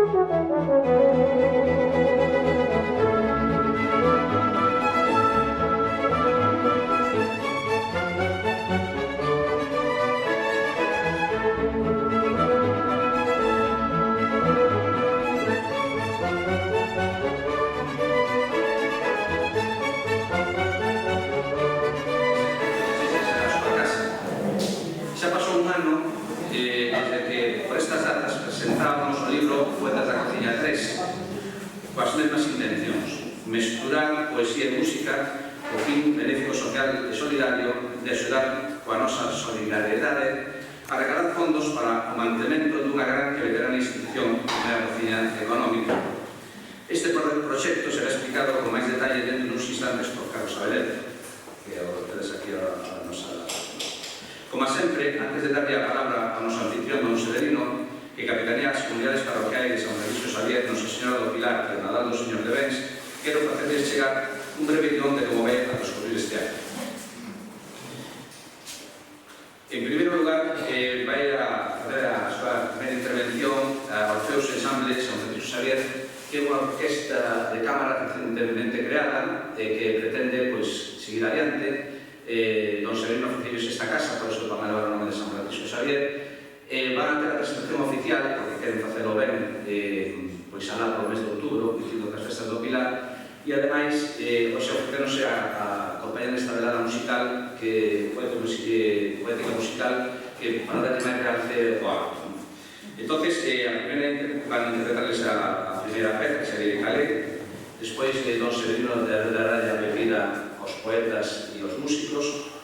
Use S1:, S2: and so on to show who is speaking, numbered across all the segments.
S1: Xa pasou un ano desde que por estas datas presentábamos o libro Poetas da Cociña 3 coas mesmas intencións: mesturar poesía e música co fin benéfico social e solidario de axudar coa nosa solidariedade a recalar fondos para o mantemento dunha gran e veterana institución da cociña económica. Este proxecto será explicado con máis detalle dentro duns instantes por Carlos Abelero, que é o que tedes aquí a nosa... Como sempre, antes de darle a palabra ao noso anfitrión, don Severino, que capitanea as comunidades parroquiais de San Francisco Xavier, Nosa Señora do Pilar e o Nadal do Señor de Bens, quero facerles chegar un breve guión de como ve a transcurrir este ano. En primeiro lugar, vai a fazer a súa primeira intervención a Orfeos Ensamble San Francisco Xavier, que é unha orquesta de cámara recentemente creada que pretende seguir adiante. Don Severino ofrecillos esta casa, por eso van a levar o nome de San Francisco Xavier. Van a ter a presentación oficial, porque queren facelo ben, alá por mes de outubro, dicindo que as festas do Pilar, e ademais, hoxe ofrecenose a compañía desta velada musical, que poética musical, que para darle máis realce ao acto. Entón, van a interpretarles a primeira peza, que sería de Calé. Despois, don Severino dará a bebida aos poetas e aos músicos.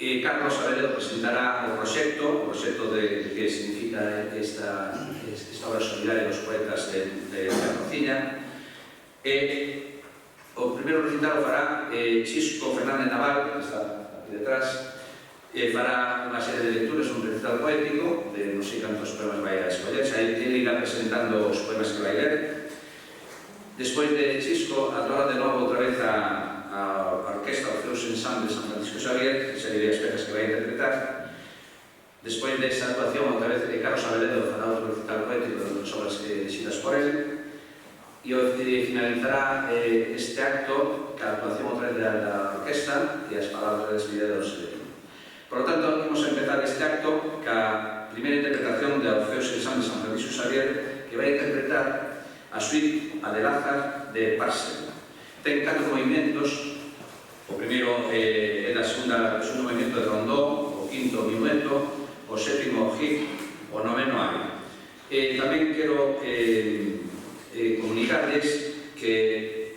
S1: Carlos Abelero presentará o proxecto de que significa esta obra solidaria dos poetas de la cociña. O primeiro recital o fará Chisco Fernández Naval, que está aquí detrás. Fará unha serie de lecturas, un recital poético, de non sei cantos poemas vai a escoller, xa ele irá presentando os poemas que vai ler. Despois de Chisco, actuará de novo outra vez a orquesta Orfeos Ensamble San Francisco Xavier, que sería as pezas que vai interpretar. Despois desta actuación, outra vez, Carlos Abelero fará outro recital poético de obras lexidas por ele, e finalizará este acto ca actuación outra vez da orquesta e as palabras de despedida do Severino. Por lo tanto, vamos a empezar este acto ca primeira interpretación de Orfeos Ensamble San Francisco Xavier, que vai interpretar a suite Adelázar de Parcel. Ten 4 movimentos. O primeiro é o segundo movimento de rondó, o quinto minueto, o sétimo hit, o noveno ario. Tamén quero comunicarles que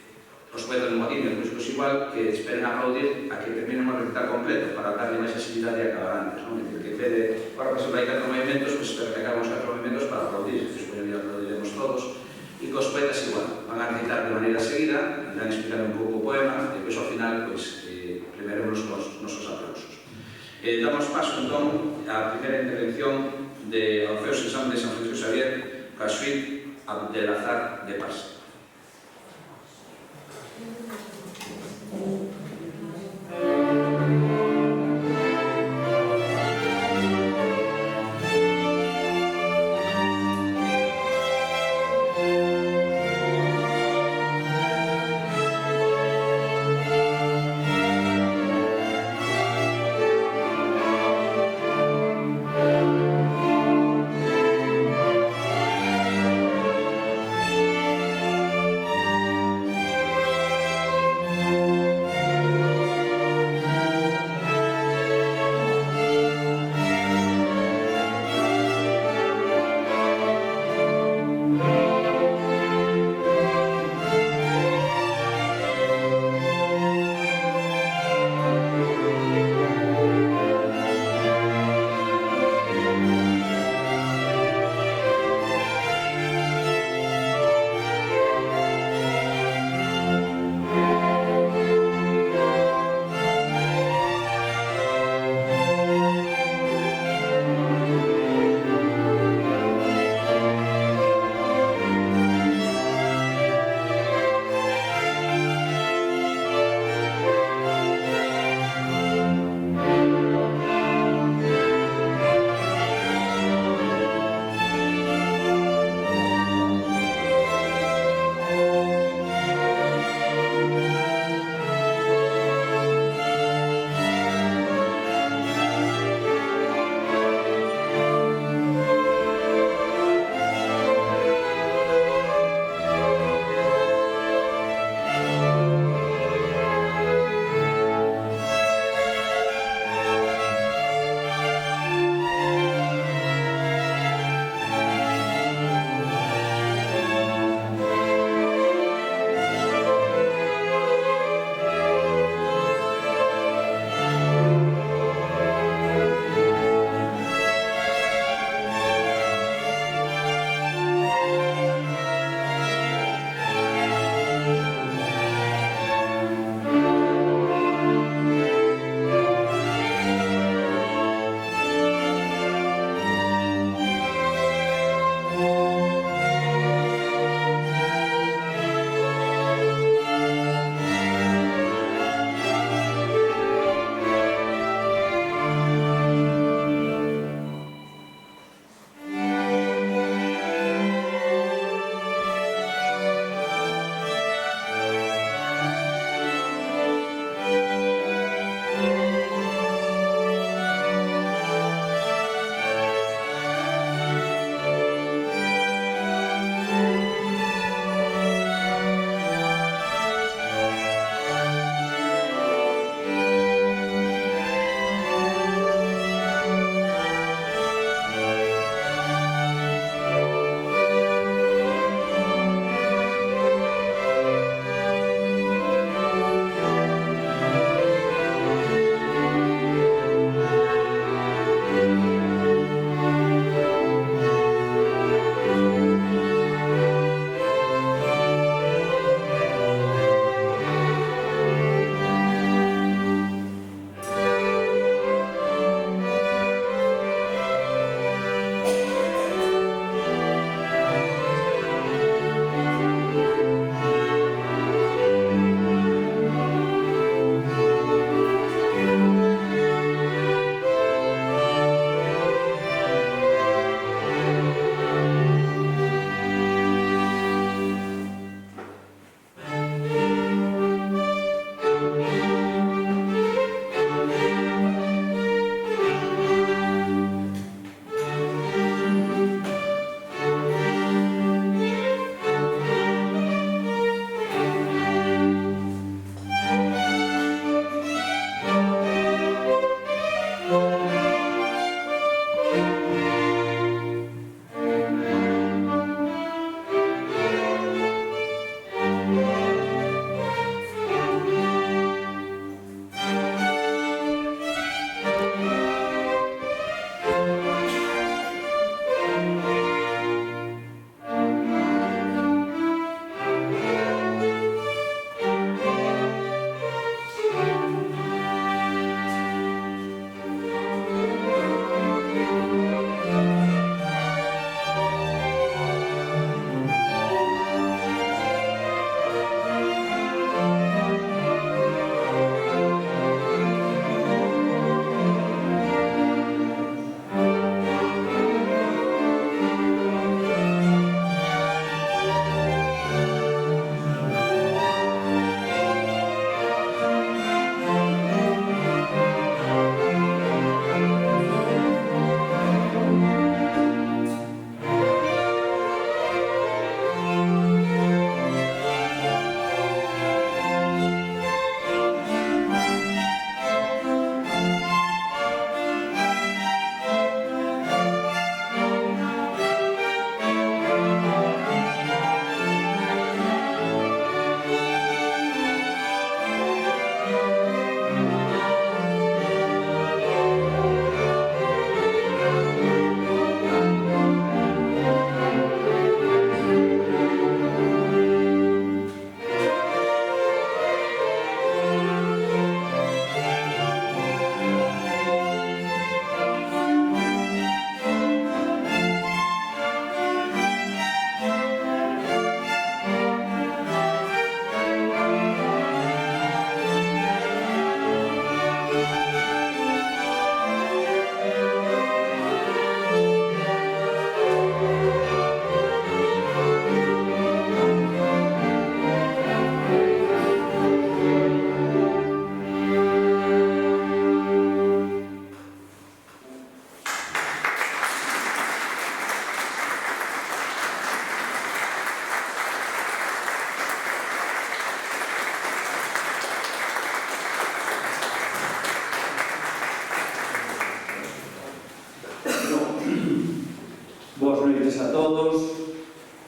S1: os poetas de motín, os músicos igual, que esperen aplaudir a que terminen o recital completo para darle máis accesibilidade a acabar antes. É dicir, que en vez de, ahora, por exemplo, hai 4 movimentos, pues espero que acabamos 4 movimentos para aplaudir, despois aplaudiremos todos. E que os poetas igual van a recitar de maneira seguida, irán explicar un pouco o poema, e depois ao final premiaremos os nosos aplausos. Damos paso entón á primeira intervención de Orfeos Ensamble de San Francisco Xavier coa suite Adelázar de Parcel.
S2: todos.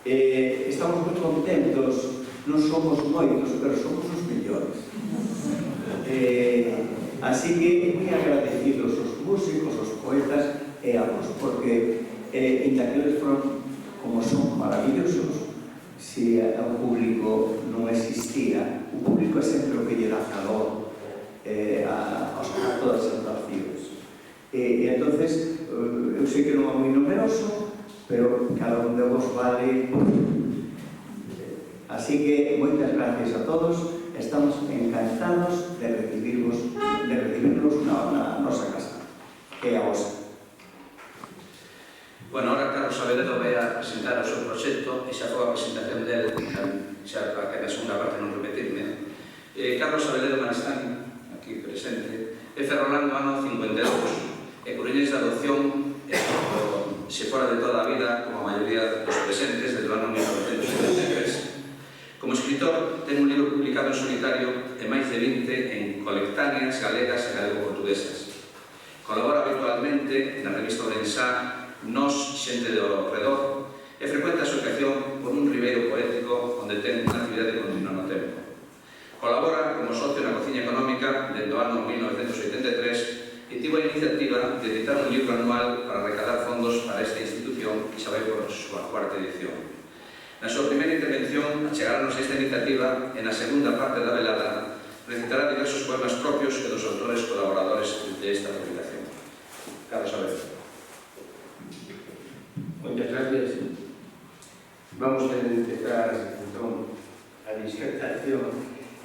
S2: Estamos moi contentos, non somos moitos, pero somos os mellores. Así que moi agradecidos os músicos, os poetas e a vos, porque ainda que eles foron como son maravillosos, se o público non existía, o público é sempre o que lle dá calor a todas as actuacións. E entonces, eu sei que non é moi numeroso, pero cada un de vos vale. Así que moitas gracias a todos, estamos encantados de recibirnos na nosa casa, que é a vosa.
S1: Bueno, ahora Carlos Abeledo vai a presentar o seu proxecto e xa foi a presentación dele, xa para que na segunda parte non repetirme. Carlos Abeledo Maristán, aquí presente, é ferrolano ano 52, e coruñés de adopción, se fora de toda a vida, como a maioría dos presentes, desde o ano 1973. Como escritor, ten un libro publicado en solitario e máis de 20 en colectáneas galegas e galego-portuguesas. Colabora habitualmente na revista Odensá, Nos, xente do redor, e frecuenta a asociación por un ribeiro poético onde ten unha actividade continua no tempo. Colabora como socio na Cociña Económica dentro do ano 1983 e tivo a iniciativa de editar un libro anual para recaudar fondos para esta institución que xa vai por a súa cuarta edición. Na súa primeira intervención, achegarnos a esta iniciativa e na segunda parte da velada recitará diversos poemas propios e dos autores colaboradores desta publicación. Carlos Abeledo.
S3: Moitas gracias. Vamos a empezar, entón, a disertación.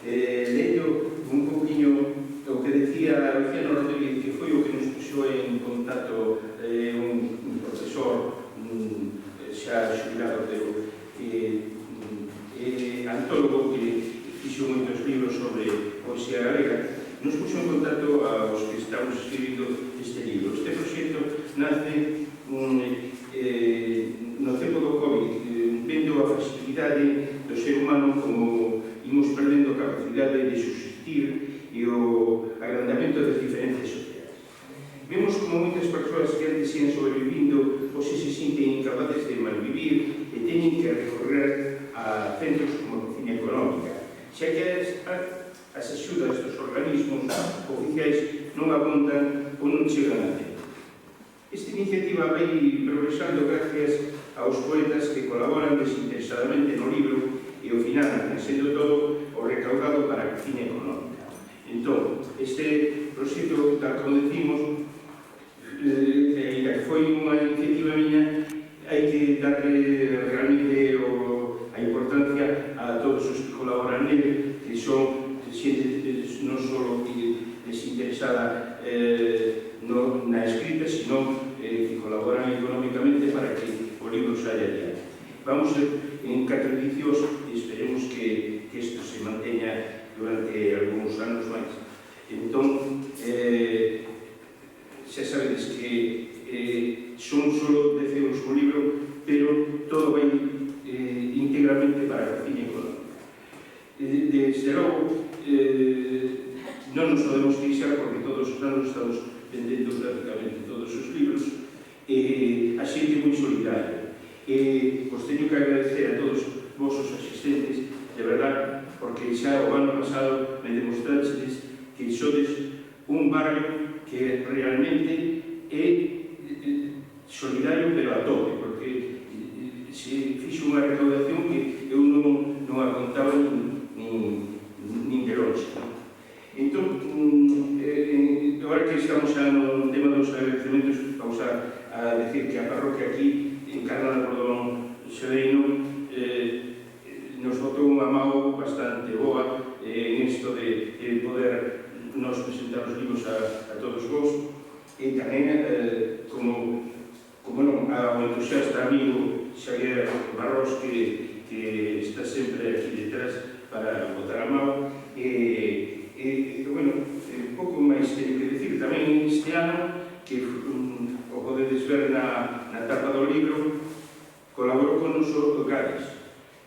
S3: Lendo un poquinho o que decía Luciano Rodríguez, que foi o que nos puxou en contacto un profesor xa xubilado, pero antólogo que fixo moitos libros sobre poesía galega, nos puxo en contacto aos que estamos escribindo este libro. Este proxecto nace no tempo do COVID, vendo a facilidade do ser humano como imos perdendo a capacidade de subsistir e o agrandamento das diferencias sociais. Vemos como moitas persoas que antes ian sobrevivindo ou se sinten incapaces de malvivir e teñen que recorrer a centros como a Cociña Económica, xa que as axudas dos organismos oficiais non abondan ou non chegan a tempo. Esta iniciativa vai progresando gracias aos poetas que colaboran desinteresadamente no libro e ao final, sendo todo o recaudado para a Cociña Económica. Entón, este proxecto, tal como decimos, que foi unha iniciativa miña, hai que darle realmente a importancia a todos os que colaboran nele, que son xente non só desinteresada na escrita, sino que colaboran económicamente para que o libro saia adiante. Vamos en 4 edicións e esperemos que isto se manteña durante algúns anos máis. Entón, xa sabedes que son só 10 euros por libro, pero todo vai íntegramente para a Cociña Económica. Desde logo, non nos podemos queixar porque todos os anos estamos vendendo prácticamente todos os libros e a xente moi solidaria. Vos teño que agradecer a todos vosos asistentes, de verdad, porque xa o ano pasado me demostraxedes que sodes un barrio que realmente é solidario, pero a tope, porque se fixo unha recaudación que eu non aguantaba nin de longe. Entón, agora que estamos xa no tema dos agradecementos, vamos a decir que a parroquia aquí, encarnada por don Xereino, nos botou unha mão bastante boa en isto de poder nos presentar os libros a todos vos, e tamén como non, ao entusiasta amigo Xavier Barros, que está sempre aquí detrás para botar a mão. Bueno, pouco máis teño que decir. Tamén este ano, que o podedes ver na tapa do libro, colaborou con nos Gades.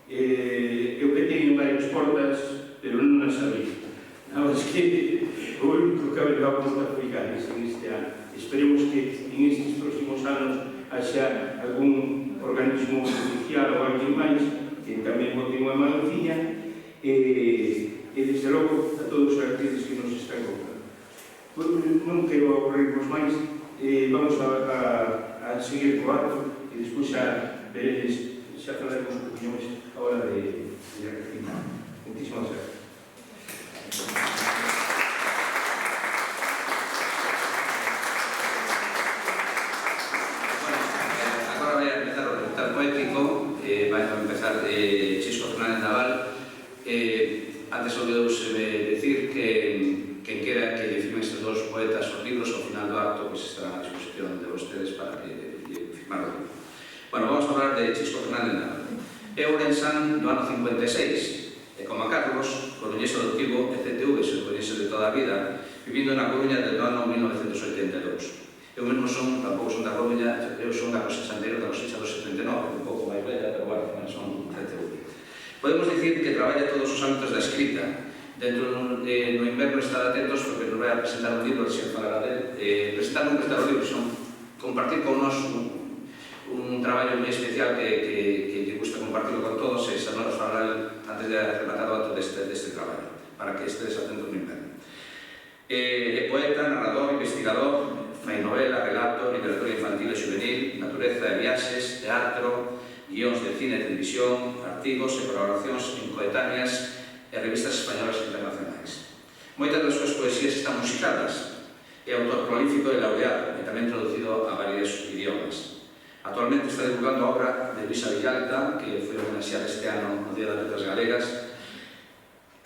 S3: Eu petei en varias portas, pero non as sabía. Nada máis que o único que haberá porta foi Gades en este ano. Esperemos que en estes próximos anos haxa algún organismo oficial ou alguén máis que tamén bote unha manonciña e desde logo a todos os artistas que nos están contando. Non quero aburrirvos máis, vamos a seguir co acto e despois xa veredes, xa falaremos un poquinho máis a hora de rectificar. Muchísimas gracias.
S1: Agora vai a empezar o recital poético, vai a empezar Chisco Fernández Naval. Antes olvidouse decir que quen quera que lle firmen estes dos poetas os libros ao final do acto, pois estarán a disposición de vostedes para que lle firmar o libro. Bueno, vamos a hablar de Chisco Fernández Naval. É ourensán do ano 56, e como a Carlos, coruñés adoptivo e CTV, se coñece de toda a vida, vivindo na Coruña desde o ano 1982. Eu mesmo tampouco son da Coruña, eu son da cosecha anterior da cosecha do 79, un pouco máis bella, pero bueno, son CTV. Podemos dicir que traballa todos os ámbitos da escrita. Dentro no inverno estar atentos porque nos vai a presentar un libro, se falará del, presentar un libro, son compartir con nos un traballo moi especial que lle gusta compartirlo con todos e xa nos falará antes de rematar o acto deste traballo, para que estedes atentos no inverno. É poeta, narrador, investigador, fai novela, relato, literatura infantil e juvenil, natureza e viaxes, teatro, guións de cine e televisión, artigos e colaboracións en coetáneas e revistas españolas e internacionais. Moitas das súas poesías están musicadas. É autor prolífico e laureado, e tamén traducido a varios idiomas. Actualmente está divulgando a obra de Luisa Villalta, que foi homenaxeada este ano no Día das Letras Galegas,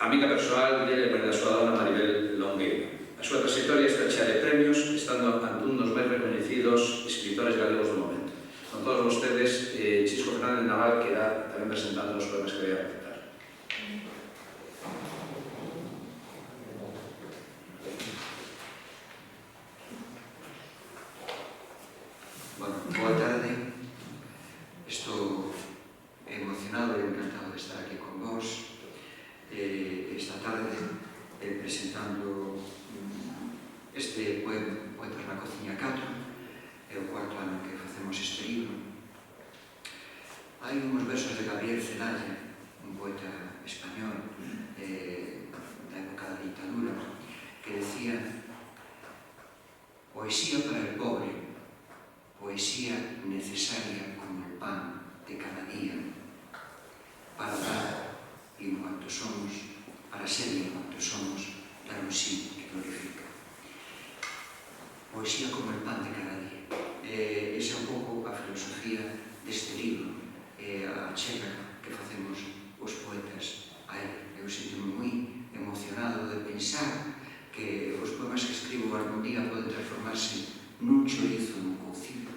S1: amiga persoal dele e da súa dona Maribel Longueira. A súa trayectoria está chea de premios, estando ante un dos máis reconhecidos escritores galegos do momento. Con todos vostedes, Chisco Fernández Naval, que irá tamén presentando os poemas que voy a recitar.
S4: Bueno, boa tarde. Estou emocionado e encantado de estar aquí con vos esta tarde presentando este Poetas na Cociña 4. É o cuarto ano que facemos este libro. Hai uns versos de Gabriel Celaya, un poeta español da época da ditadura, que decía: poesía para el pobre, poesía necesaria como el pan de cada día, para dar y en cuanto somos, para ser y en cuanto somos, dar un sí que glorifica. Poesía como el pan de cada día. Esa é un pouco a filosofía deste libro, a chega que facemos os poetas a él. Eu sinto moi emocionado de pensar que os poemas que escribo algún día poden transformarse nun chorizo nun coucido,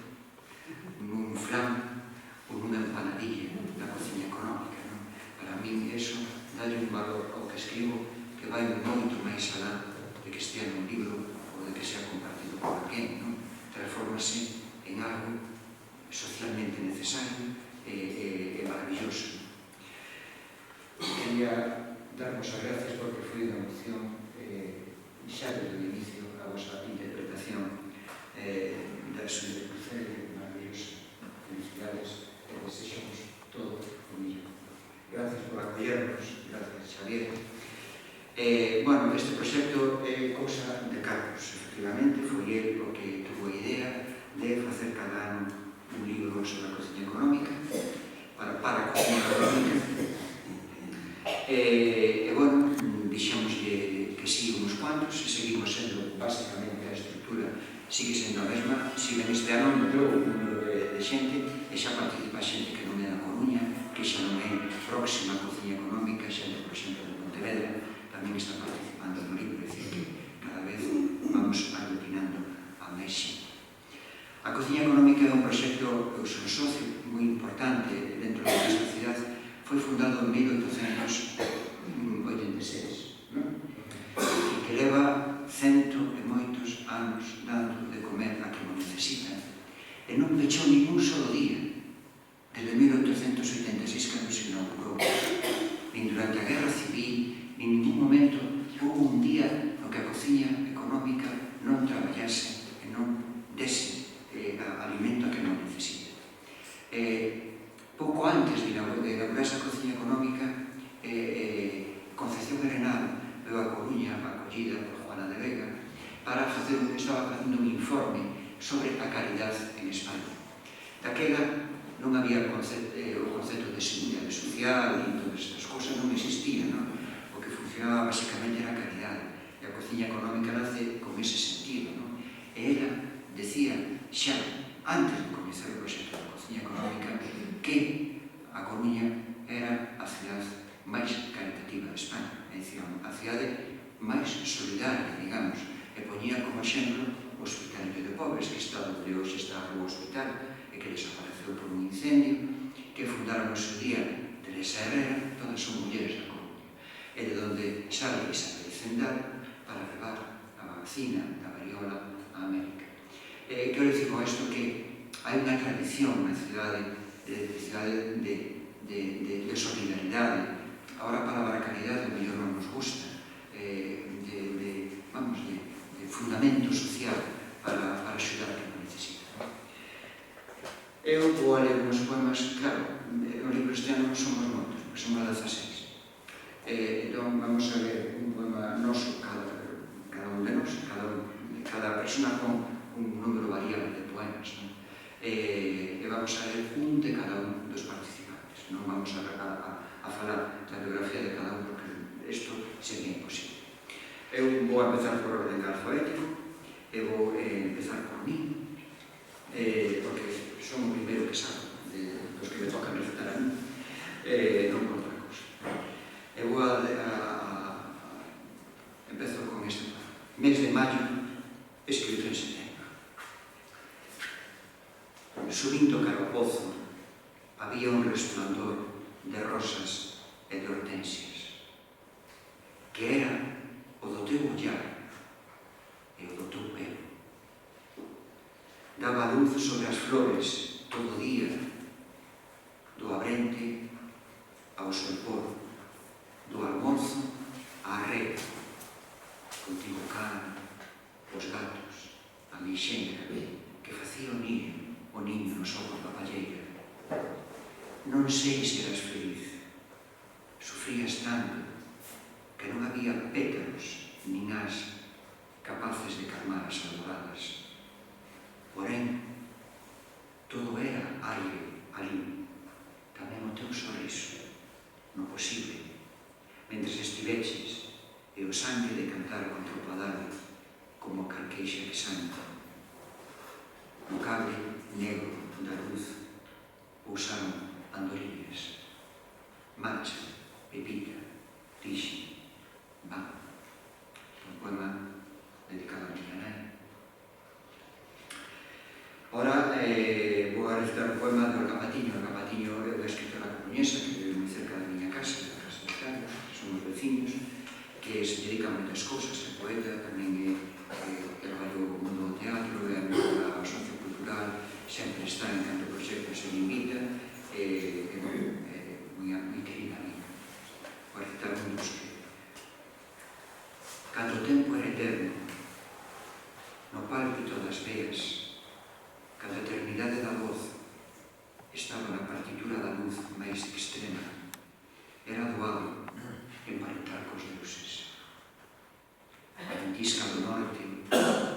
S4: nun flan ou nunha empanadilla na cociña económica, non? Para min eso dalle un valor ao que escribo que vai moito máis alá de que estea nun libro ou de que sea compartido por alguén, non? Transformase en algo socialmente necesario e maravilloso. Quería darvos as gracias porque foi unha emoción xa desde o inicio a vosa interpretación da súa crucería maravillosa. Felicidades e desexamos todo o millón. Gracias por acollernos, gracias Xavier. Bueno, este proxecto é cousa de Carlos, efectivamente, foi ele o que tuvo a idea de facer cada ano un libro sobre a cociña económica, para a cociña económica. Bueno, dixémoslle que sí uns cuantos e seguimos sendo, basicamente, a estrutura sigue sendo a mesma. Si ben este ano mudou un número de xente e xa participa xente que non é da Coruña, que xa non é próxima a cociña económica, xente, por exemplo, de Pontevedra, tamén está participando no libro, é dicir, que cada vez vamos aglutinando a máis xente. A cociña económica é un proxecto, eu son socio moi importante dentro da nosa cidade, foi fundado en 1886, non? E que leva cento e moitos anos dando de comer a que o necesitan. E non pechou ningún solo día, desde 1886 cando se inaugurou. Nin durante a Guerra Civil, nin ningún momento houve un día no que a cociña económica non traballase e non dese alimento a que non necesita. esa cociña económica, Concepción Arenal veu a Coruña, acollida por Juana de Vega, para facer estaba facendo un informe sobre a caridade en España. Daquela non había o concepto de seguridade social e todas estas cosas non existían, non? O que funcionaba basicamente era a caridade, e a cociña económica nace con ese sentido, non? E ela decía xa antes de comenzar o proxecto da cociña económica que a Coruña era a cidade máis caritativa de España, é dicir, a cidade máis solidaria, digamos, e poñía como exemplo o Hospitalillo de Pobres, que está onde hoxe está o hospital, e que desapareceu por un incendio, que fundaron o seu día Teresa Herrera, todas son mulleres da Coruña, e de onde sale Isabel Zendal para levar a vacina da variola a América. Quero dicir con isto que hai unha tradición na cidade de solidaridade. Ahora a palabra caridade o mellor non nos gusta, de fundamento social para axudar a que non necesita. Eu vou a ler uns poemas, claro, o libro este ano non somos moitos, porque somos 16. Entón vamos a ler un poema noso, cada un de nós, cada persona con un número variable de poemas, non? E vamos a ler un de cada un dos participantes. Non vamos a falar da biografía de cada un, porque isto sería imposible. Eu vou empezar por orden alfabético, e vou empezar por mí, porque son o primeiro que sabe dos que me tocan recetar a mí, non por outra cosa. Eu vou empezo con este mes de maio, escrito en setembro. Subindo cara ao pozo, había un resplandor de rosas e de hortensias, que era o do teu ollar e o do teu pelo. Daba luz sobre as flores todo o día, do abrente ao solpor, do almozo á rega, contigo can, os gatos, a mixenga, que facía o niño nos ovos da palleira. Non sei se eras feliz, sufrías tanto que non había pétalos nin as capaces de calmar as alboradas. Porén, todo era aire ali, tamén o teu sorriso, no posible, mentres estiveches e o sangue de cantar contra o padal como carqueixa que santa. No cable negro da luz usaron andorinhas. Marcha, Pepita, Tixe, va. Un poema dedicado a miña nai. Ora vou a recitar un poema do Capatiño. O Capatiño é unha escritora coruñesa que vive moi cerca da miña casa, da casa de Carlos, somos veciños, que se dedica a moitas cousas, é poeta, tamén traballo no mundo do teatro, é amiga sociocultural, sempre está en canto proxecto se me invita, é moi querida amiga. Vou recitar un dos que cando o tempo era eterno, no pálpito das veas, cando a eternidade da voz estaba na partitura da luz máis extrema, era doado emparentar cos deuses. A ventisca do norte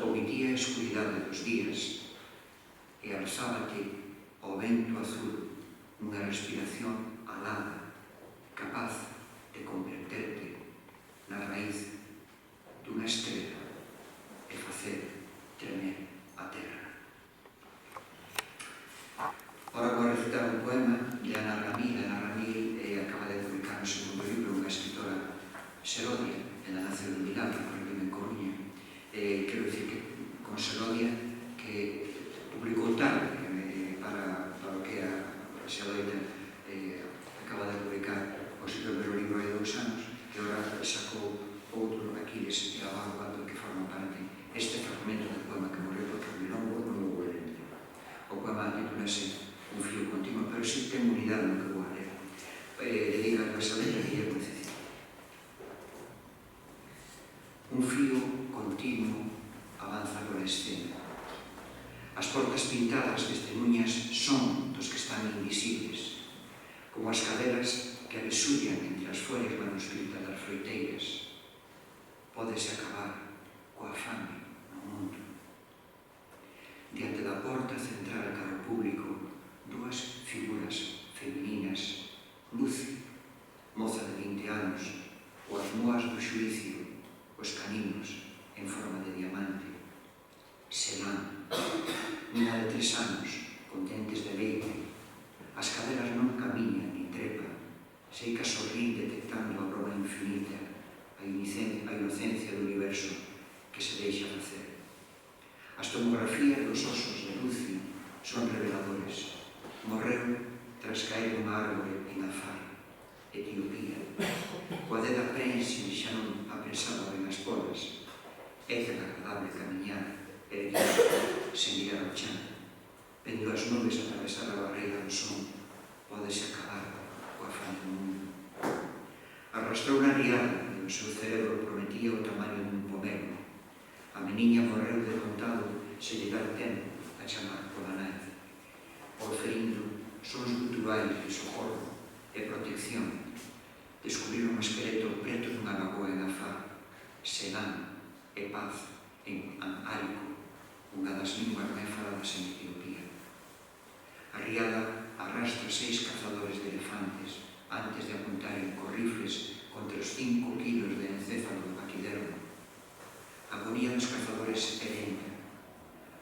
S4: omitía a escuridade dos días e alzábate ao vento azul nunha respiración alada, capaz de converterte na raíz dunha estrela e facer tremer a terra. Ora vou recitar un poema de Ana Ramil. Ana Ramil acaba de publicar o segundo libro, unha escritora serodia, ela nace en Milán, que vive en Coruña. Quero dicir que con Serodia, que publicou tarde para o que era Serodia, acaba de publicar o seu primeiro libro hai 2 anos, e agora sacou outro, Aquiles e Abago, que forma parte este fragmento do poema que morreu, porque non vou ler entero. O poema titulase Un fío continuo, pero si ten unidade no que vou a ler. Dedica a esa letra que é Concepción. Un fío continuo avanza pola escena. As portas pintadas das testemunhas son dos que están invisibles, como as cadelas que abesullan entre as follas manuscritas das froiteiras. Pódese acabar coa fame no mundo. Diante da porta central cara ao público, dúas figuras femininas, Lucy, moza de 20 anos, ou as moas do xuicio, os caninos en forma de diamante, Selán, nina de 3 anos, con dentes de leite. As caderas non camiñan ni trepan, sei que sorrín detectando a broma infinita, a inocencia do universo que se deixa facer. As tomografías dos osos de Lucy son reveladores. Morreu tras caer unha árbore en Afar, Etiopía. Coa deda prensa xa non apresaba ben as polas. É tan agradable camiñar, erguida, sen mirar ao chan. Vendo as nubes atravesar a barreira do son, pódese acabar coa fame do mundo. Arrastrou unha riada e o seu cerebro prometía o tamaño dun pomelo. A meniña morreu de contado se lle dar tempo a chamar pola nai, oferindo sons guturais de socorro e protección. Descubriron un esqueleto preto dunha lagoa en Afar, Selán e Paz en Amhárico, unha das linguas máis faladas en Etiopía. A riada arrastra 6 cazadores de elefantes antes de apuntaren con rifles contra os 5 kilos de encéfalo do paquidermo. A agonía dos cazadores é lenta.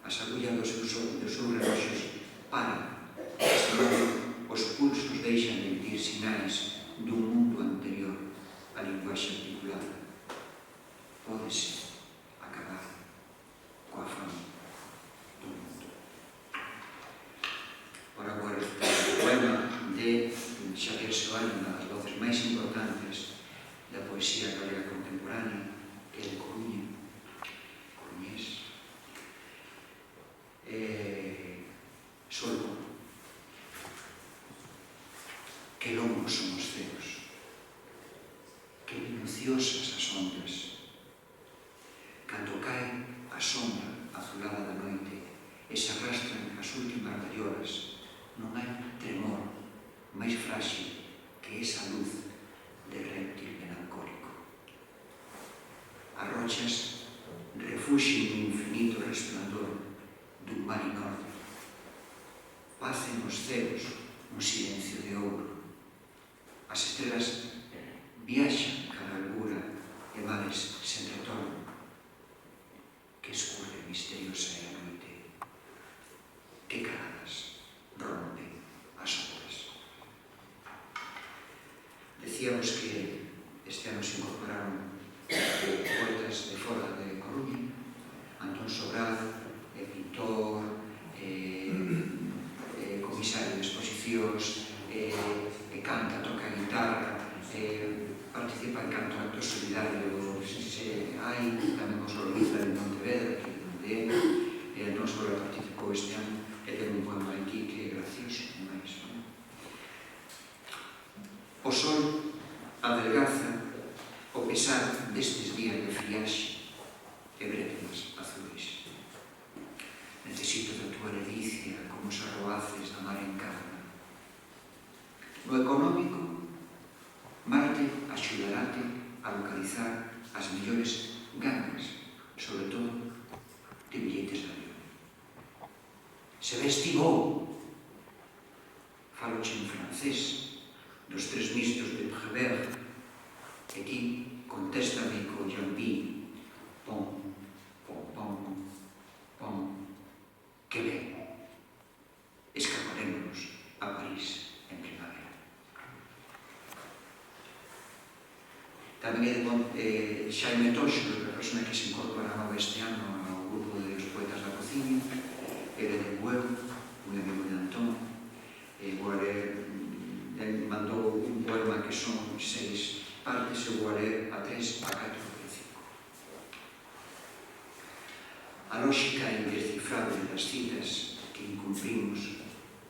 S4: As agullas dos seus reloxos paran, senón os pulsos deixan de emitir sinais dun mundo anterior á linguaxe articulada. Pódese acabar coa fame do mundo. Ora, vou recitar o poema de Xavier Soares, unha das voces máis importantes da poesía galega contemporánea, que é de Coruña, coruñés. Solvo. Que longos son os ceos, que minuciosas as ondas. Cando cae a sombra azulada da noite e se arrastran as últimas raiolas, non hai tremor máis frágil que esa luz de réptil melancólico. As rochas refuxen no infinito resplandor dun mar enorme. Pacen os ceos un silencio de ouro. As estrelas viaxan cara a albura e mares sen retorno. Que escurre misteriosa é a noite. Que caladas rompen as horas. Decíamos que este ano se incorporaron poetas de fora de Coruña. Antón Sobral, pintor, comisario de exposicións, canta, toca guitarra, participa en canto acto solidario, se hai, tamén os organiza en Pontevedra, que é onde é, non só participou este ano, e ten un poema aquí que é gracioso, máis, non? O sol adelgaza o pesar destes días de friaxe e brétemas azuis. Necesito da tua ledicia como os arroaces da mar en calma. No económico, Marte axudarate a localizar as mellores gangas, sobre todo de billetes de avión. Se vestigou, faloche en francés, dos 3 mistos de Prévert, e ti contéstame co jambi, pom, pom, pom, pom, que ben, escaparémonos a París en primavera. Tamén é de Xaime Toxo, a persona que se incorporaba este ano ao grupo de os poetas da cociña. Ele de Bueu, un amigo de Antón. Vou a ler, ele mandou un poema que son 6 partes, eu vou a ler a 3, a 4 e 5. A lógica indescifrable das citas que incumprimos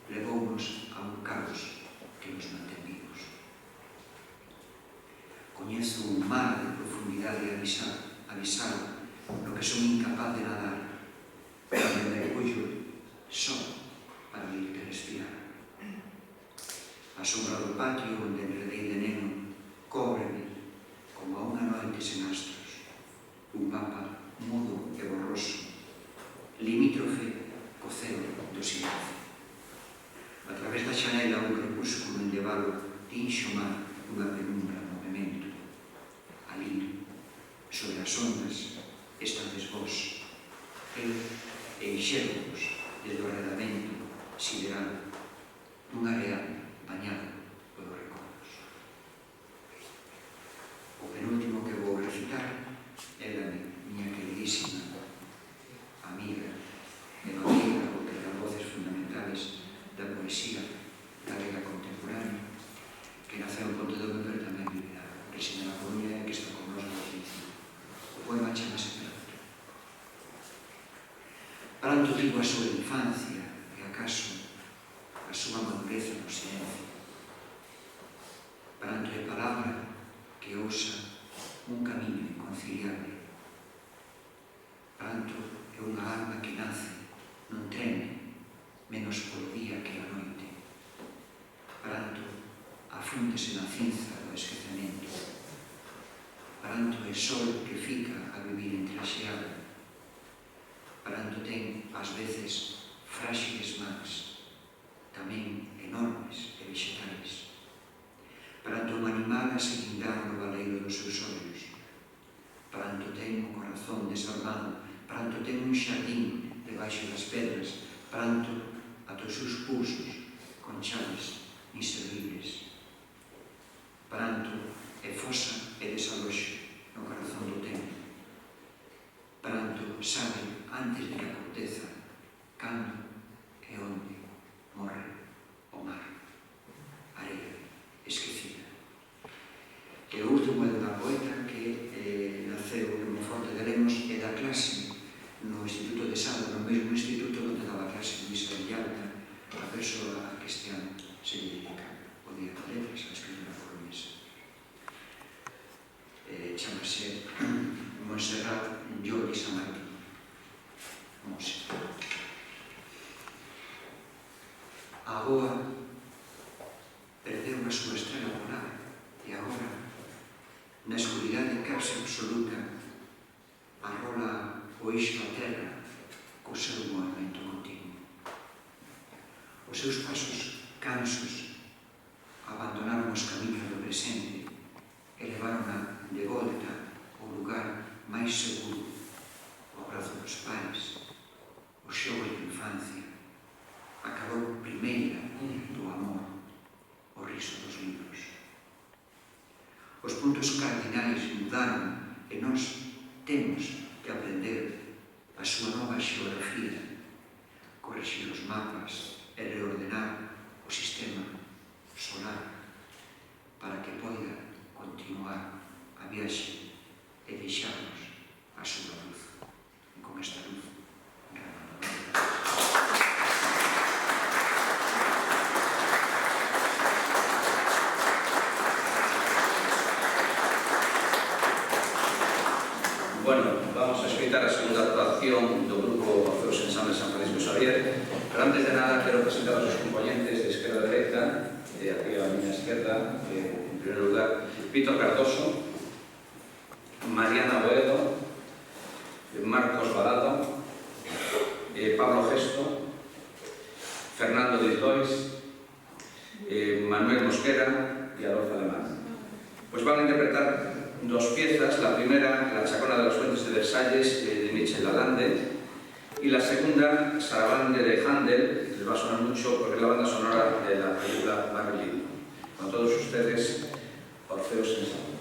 S4: levounos a un caos que nos mantén vivos. Coñezo un mar de profundidade avisado no que son incapaz de nadar, pero me mergullo só para vir de respirar. A sombra do patio onde enredei de neno cóbreme como a unha noite sen astros. Un mapa mudo e borroso, limítrofe co ceo do silencio. A través da xanela un crepúsculo enlevado tinxo mar unha penumbra en movimento. Ali, sobre as ondas, estades vos. Eu enxergo-vos desde o arredamento sideral dun areal bañado polos recordos. O penúltimo que vou recitar é da miña queridísima amiga e amiga porque das voces fundamentales da poesía galega contemporánea que naceu en Pontevedra pero tamén vive na reside na Coruña e que está con nos na oficina. O poema chamase Pranto. Pranto tivo a súa infancia e acaso a súa madureza no silencio. Pranto é palabra que ousa un camiño inconciliable. Pranto é unha alma que nace, non treme, menos polo día que a noite. Pranto afúndese na cinza do esquecemento. Pranto é sol que fica a vivir entre a xeada. Pranto ten, ás veces, fráxiles mans, tamén enormes e vegetais. Pranto un animal a se guindar no baleiro dos seus ollos. Pranto ten o corazón desarmado. Pranto ten un xardín debaixo das pedras. Pranto ata os seus pulsos con chaves inservibles. Pranto é fosa e desaloxo no corazón do tempo. Pranto sabe antes de que aconteza cando e onde morre o mar. Area esquecida. E o último é dunha poeta que naceu en Monforte de Lemos e da clase no Instituto de Sala, no mesmo instituto onde daba clase Luisa Villalta, a persoa a que este ano se dedica o Día de Letras, a escritora coruñesa. Chámase Montserrat Jordi Samartín. Música. A avoa perdeu a súa estrela polar e agora, na escuridade case absoluta, arrola o eixo a terra co seu movimento continuo. Os seus pasos cansos abandonaron os camiños do presente e levaron de volta ao lugar máis seguro, o abrazo dos pais, os xogos de infancia, a calor primeira do amor, o riso dos libros. Os puntos cardinais mudaron e nós temos que aprender a súa nova xeografía, corrixir os mapas e reordenar o sistema solar para que poida continuar a viaxe e deixarnos a súa luz. E con esta luz,
S1: Bueno, vamos a escoitar a segunda actuación do grupo Orfeos Ensamble San Francisco Xavier, pero antes de nada quero presentar os seus componentes de esquerda a dereita, aquí a miña esquerda, en primeiro lugar, Víctor Cardoso, Mariana Boedo, Marcos Balado, Pablo Gesto, Fernando Dislois, Manuel Mosquera y Adolfo Alemán. Pues van a interpretar dos piezas, la primera, La Chacona de las Fuentes de Versalles, de Michel Lalande, y la segunda, Sarabande de Handel, les va a sonar mucho porque es la banda sonora de la película Marilyn. Con todos ustedes, Orfeos Ensamble.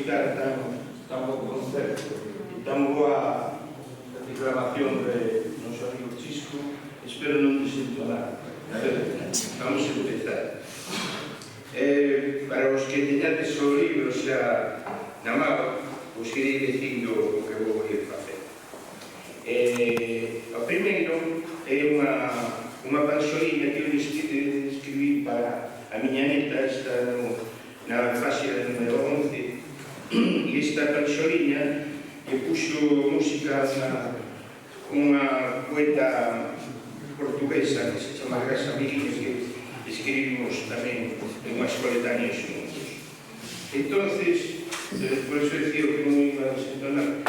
S3: escutar tan bo concerto e tan boa declamación de noso amigo Chisco, espero non desentonar. Vamos a empezar. Para os que teñades o libro xa na mão, vos irei dicindo o que vou ir facer. O primeiro é unha panxoliña que eu escribí para a miña neta, está na fase número 11, e esta panxoliña que puxo música unha poeta portuguesa que se chama Graça Miriño, que escribimos tamén en unhas coletáneas xuntos. Entonces, por eso decía que non iba a desentonar,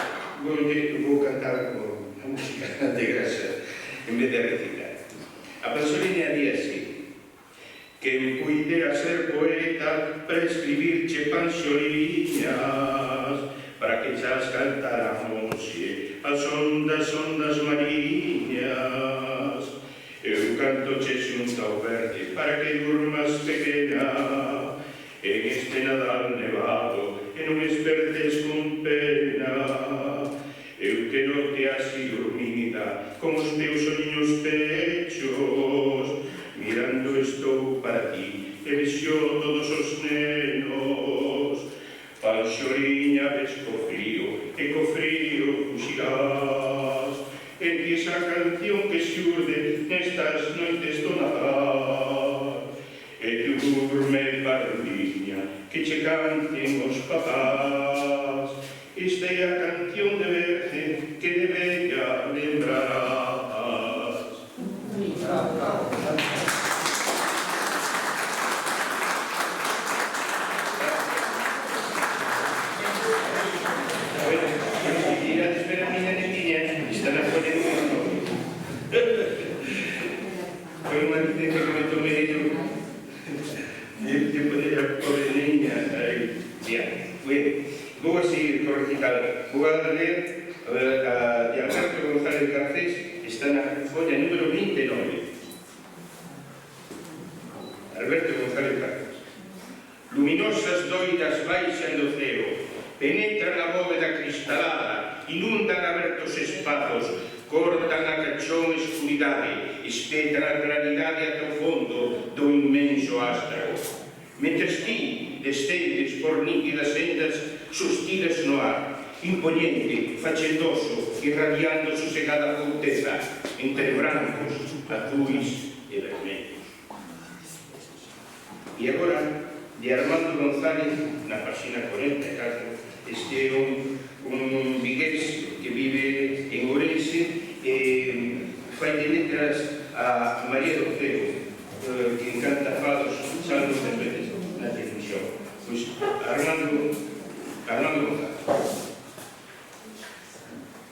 S3: vou cantar con a música de Graça en vez de recitar. A panxoliña di así: quen puidera ser poeta para escribirche panxoliñas, para que chas cantáramos as ondas mariñas. Eu cantoche xunto ao verde para que durmas pequena en este Nadal nevado e non espertes con pena. Eu que note así dormida con os teus olliños pechos, mirando estou para ti e vexo todos os nenos. Panxoliña ves co frío e co frío fuxirás. Empieza a canción que xurde nestas noites do Nadal. E durme, pardiña, que che canten os papás. Esta é a canción de verde que de bella lembrarás. Foi unha licencia que me tomei de poder a pobre niña aí. Vou a seguir co recital. Vou a ler a de Alberto González Garcés, está na folla número 29. Alberto González Garcés. Luminosas doidas baixan do ceo, penetran a bóveda cristalada, inundan abertos espazos, cortan a cachón escuridade, espetan a claridade ata o fondo do inmenso ástrago. Mentres ti descendes por nítidas sendas sostidas no ar, imponente, fachendoso, irradiando sosegada couteza, entre brancos, azuis e vermelhos. E agora, de Armando González, na página 44, este é un vigués que vive en Ourense e fai de letras a María do Ceo, que encanta fados, salvos de veces na televisión. Pois Armando González.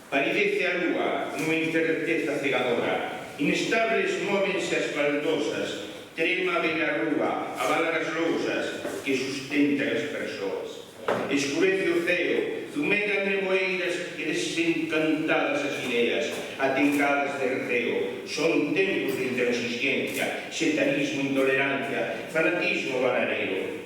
S3: Palidece a lúa nunha incerteza cegadora, inestables móvense as baldosas, trema ben a rúa, avalan as lousas que sustentan as persoas. Escurece o ceo, zumegan nevoeiras e desencantadas as ideas, atincadas de receo. Son tempos de intransigencia, setanismo, intolerancia, fanatismo bananeiro.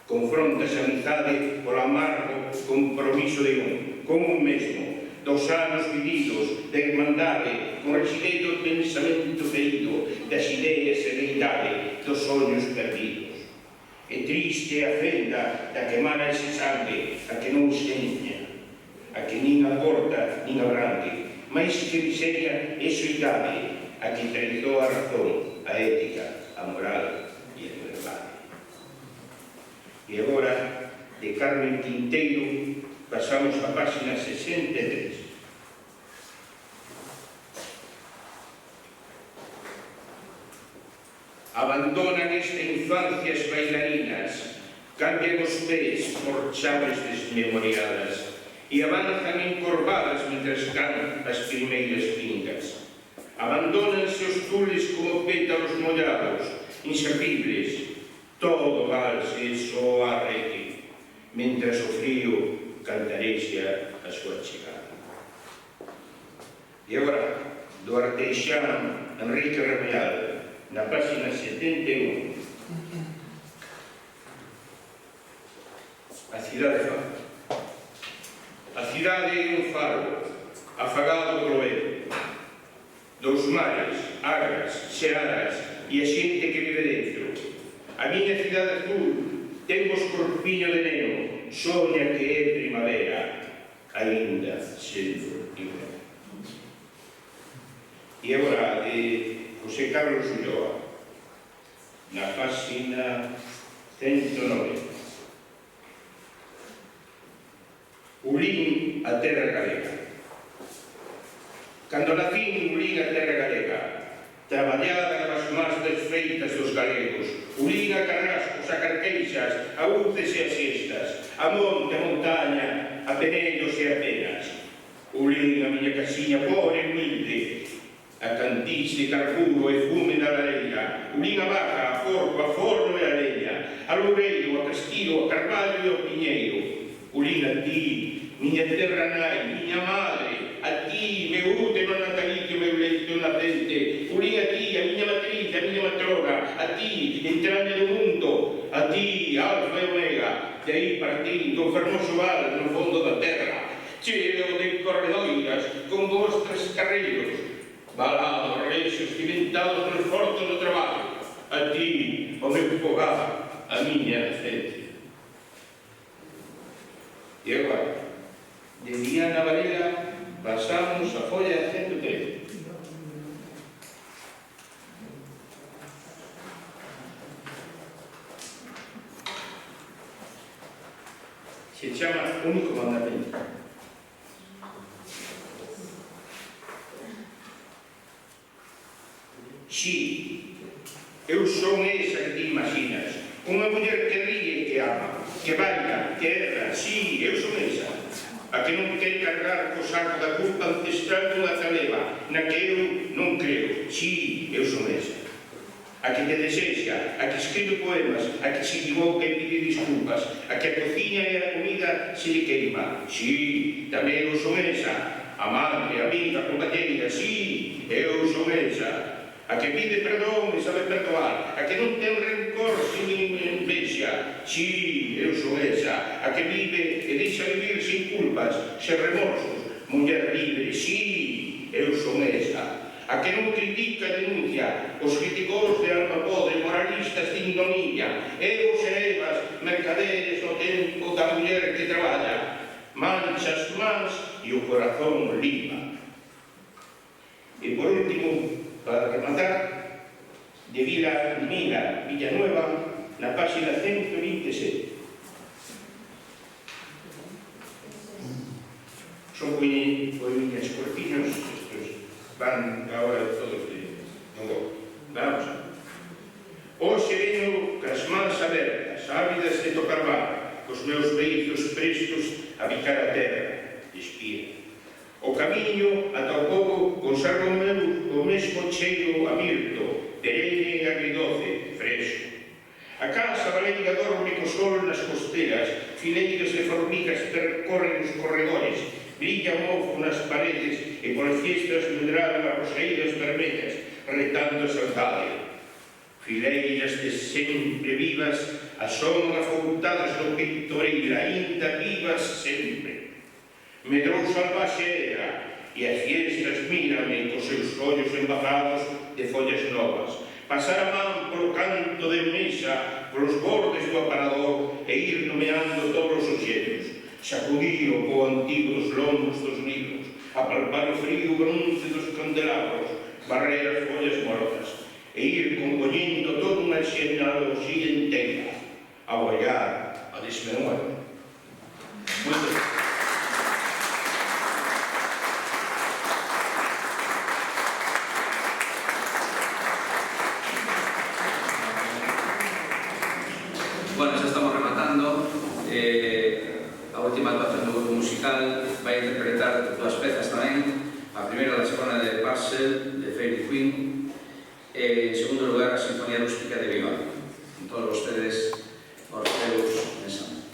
S3: Confrontas a amizade polo amargo compromiso de con un mesmo, dos anos vividos, da irmandade, con resideiro do pensamento ferido, das ideas e deidade, dos ollos perdidos. É triste a fenda da que emana ese sangue, a que non se enña, a que nin aporta nin abrande, máis que miseria e soidade, a que traizou a razón, a ética, a moral e a verdade. E agora, de Carmen Quinteiro, pasamos a página 63. Abandonan esta infancia as bailarinas, cambian os pés por chaves desmemoriadas e avanzan encorvadas mentres can as primeiras pingas. Abandónanse os tules como pétalos mollados, inservibles, todo valse só arrete, mentras o frío cantarexa a súa chegada. E agora, do arteixán Enrique Remeal, na página 71. A cidade fala. mares, agras, xeadas e a xente que vive dentro. A miña cidade azul ten vos corpiño de neo, soña que é primavera, aínda sendo inverno. E agora, de José Carlos Ulloa, na página 109. Ulín a terra galega. Cando nacín, ulín a terra galega, traballada nas más desfeitas dos galegos, ulín a carrascos, a carqueixas, a uces e a siestas, a monte, a montaña, a penellos e a penas. Ulín a miña casiña pobre e humilde, a cantís de carburo e fume da lareira, ulín a vaca, a porco, a forno e a leña, a loureiro, a castillo, a carvalho e o piñeiro. Ulín a ti, miña terra nai, miña madre, a ti, meu útero natalicio, meu leito nacente, ulín a ti, a miña matriz, a miña matrona, a ti, entraña do mundo, a ti, alfa e omega, de aí partín do fermoso val no fondo da terra, cheo de corredoiras, con vostres carreiros, valados, rexos, cimentados nos fortos do traballo, a ti, o meu fogado, a miña nacente. E agora, de Diana Varela, pasamos a folla 113. Se chama Único Mandamento. Si, eu son esa que te imaginas, unha muller que ríe e que ama, que baila, que erra, si, eu son esa, a que non quere cargar co saco da culpa ancestral dunha taleba, na que eu non creo, si, eu son esa, a que te desexa, a que escribe poemas, a que se equivoca e pide disculpas, a que a cociña e a comida se lle queima, si, tamén eu son esa, amante, amiga, compañeira, si, eu son esa, a que pide perdón e sabe perdoar, a que non ten rencor sin envexa, si, eu son esa, a que vive e deixa vivir sin culpas, sen remorsos, muller libre, si, eu son esa, a que non critica e denuncia os críticos de alma podre, moralistas de ignominia, evos e evas, mercaderes no tempo da muller que traballa, mancha as mans e o corazón limpa. E por último, para rematar, de Villanueva, na página 127. Son poemiñas cortiños, estos van agora todos de novo. Vamos a ver. Hoxe veño cas mans abertas, ávidas de tocar bar, cos meus beizos prestos a bicar a terra, espía. O camiño ata o pobo conserva o mesmo cheiro a mirto, perenne e agridoce, fresco. A casa valeiga dorme co sol nas costeras, fileiras de formigas percorren os corredores, brilla mofo nas paredes e polas fiestas medraron as roseiras vermellas, retando a saudade. Fileiras de sempre vivas asoman afoutadas no peito oreira, ainda vivas sempre. Medrou salvaxe era, e as fiestas mírame cos seus ollos embazados de follas novas, pasar a man polo canto de mesa, polos bordes do aparador e ir nomeando todos os xeros, sacudir o po antigo dos lombos dos libros, apalpar o frío bronce dos candelabros, barrer as follas mortas, e ir compoñendo toda unha xenealoxía inteira, a ollar, a desmenuar. Moito ben.
S1: Bueno, xa estamos rematando. A última actuación do grupo musical vai interpretar dúas pezas tamén. A primeira da segunda de Parcel, de Fairy Queen, e en segundo lugar a Sinfonía Rústica de Vivaldi. Con todos vostedes, Orfeus Ensemble.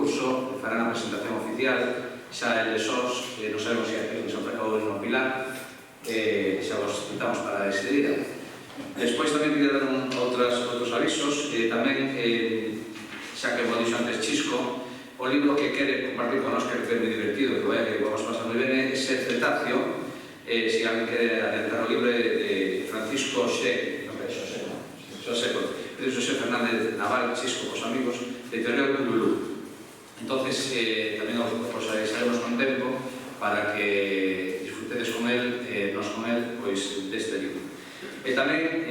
S1: curso, farán a presentación oficial, xa el de SOS, non sabemos se aquí nos ofrecou no Pilar, xa vos citamos para ese día. Despois tamén quería dar outros avisos, tamén, xa que vos dixo antes Chisco, o libro que quere compartir con nós, que é moi divertido, que vamos pasar moi ben, é ese Cetáceo, se alguén quere adiantar o libro de Francisco Xosé Fernández Naval, Chisco, os amigos, de Teoría del Lulú. Entonces, tamén os avisaremos con tempo para que disfrutedes con el, nos con el, pois, deste libro. E tamén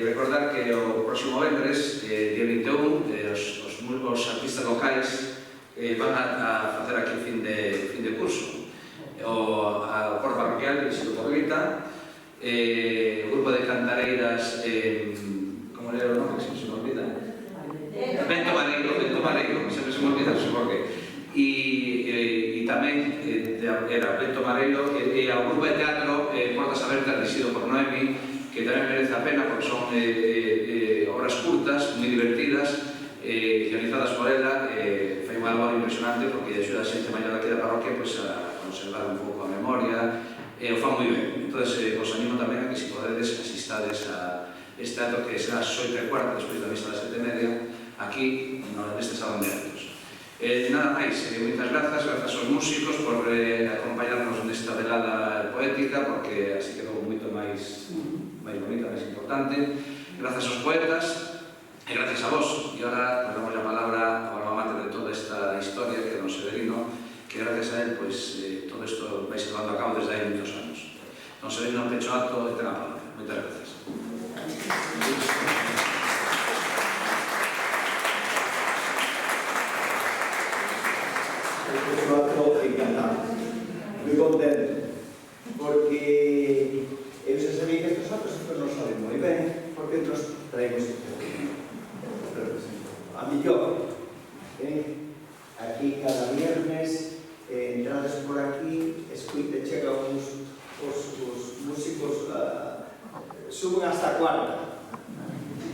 S1: recordar que o próximo vendres, día 21, os artistas locais van a facer aquí fin de curso. O coro parroquial, o Instituto Rita, o grupo de cantareiras, como era o nome, que se me olvida? Vento Mareiro, sempre se me olvida, non sei por qué. E tamén era Vento Mareiro e ao grupo de teatro Portas Abertas, dirixido por Noemi, que tamén merece a pena porque son obras curtas, moi divertidas, realizadas por ela. Foi unha labor impresionante porque axuda a xente maior aquí da parroquia a conservar un pouco a memoria, e o fan moi ben. Entón, vos animo tamén a que, se podedes, asistades a este acto que será ás 8:15, despois da misa das 7:30, aquí neste salón de actos. Nada máis, moitas grazas aos músicos por acompañarnos nesta velada poética, porque así quedou moito máis bonita, máis importante. Grazas aos poetas e gracias a vos. E agora damos a palabra ao alma mater de toda esta historia, que é don Severino, que gracias a él todo isto vai ser levando a cabo desde hai moitos anos. Don Severino, pecho alto e ten a palabra. Moitas gracias.
S2: Encantado, moi contento, porque eu xa sabía que estes actos sempre non saben moi ben, porque nos traemos a millor. Aquí cada viernes entrades por aquí, escuite, chegan os músicos, suben hasta a cuarta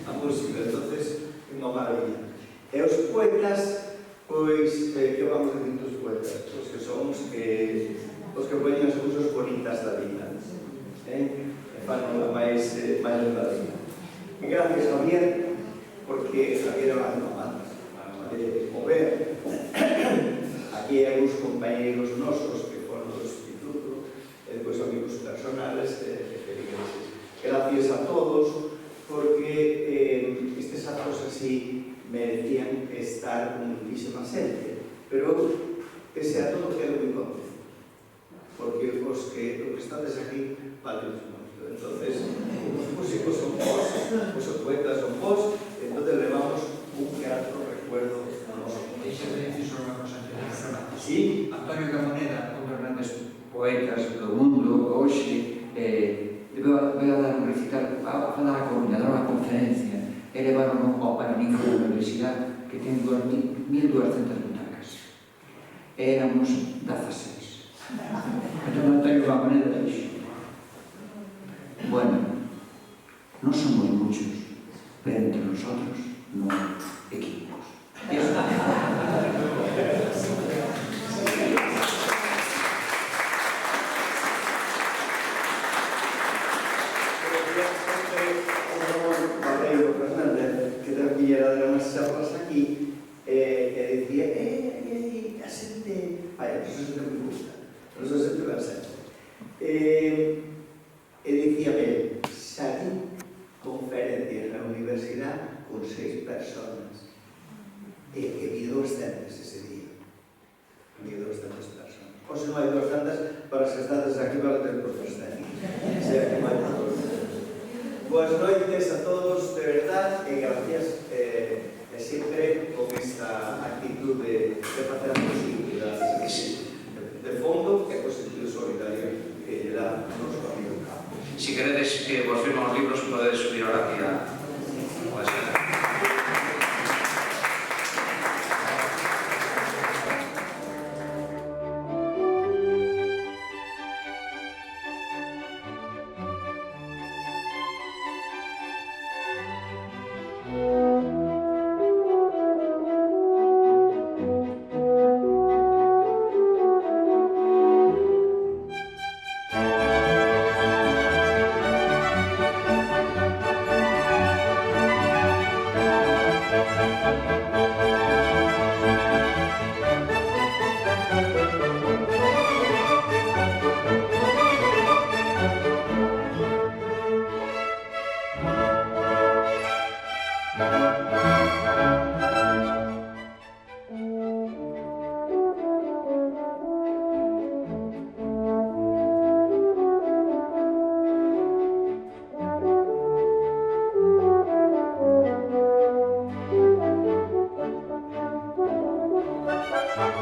S2: a música, entonces é unha maravilla. E os poetas, pois, que vamos a decir dos poetas? Pois que son os que poñen as cousas bonitas da vida, e fan unha máis verdadera. E gracias a Javier, porque Javier era unha mata de mover. Aquí hai uns compañeros nosos que foron do instituto, e depois amigos personales de feligreses. Gracias a todos, porque estes actos así merecían estar con muchísima xente, pero pese a todo quedo moi contento, porque os que estades aquí valemos moito. Entonces, os músicos son vos, os poetas son vos, entonces levamos un grato recuerdo a noso.
S5: Deixa-me dicir só unha cosa que
S2: sí?
S5: Antonio Camoneda, un dos grandes poetas do mundo, hoxe veo a dar un recital, a falar a Coruña, a dar unha conferencia, e levaron ao Paraninfo da Universidade, que ten 1.200 butacas. E éramos 16. Entón Antonio Camoneda dixo: bueno, non somos muchos, pero entre nosotros non equipos.
S2: Que tamén era de unhas charlas aquí, e dicía, a xente, vai, a xente moi gusta, non se xente ben sempre. E dicíame, salí conferencias na universidade con 6 personas, e vi 200 ese día. Vi 200 personas. O se non hai 200, para as estades aquí vale ter por 300. Se hai máis todos. Boas noites a todos, de verdad, e gracias sempre con esta actitud de facer a música de fondo e co sentido solidario que lle dá o noso amigo Campo.
S1: Si queredes que vos firman os libros, podedes subir ahora aquí a escala.
S6: Thank you.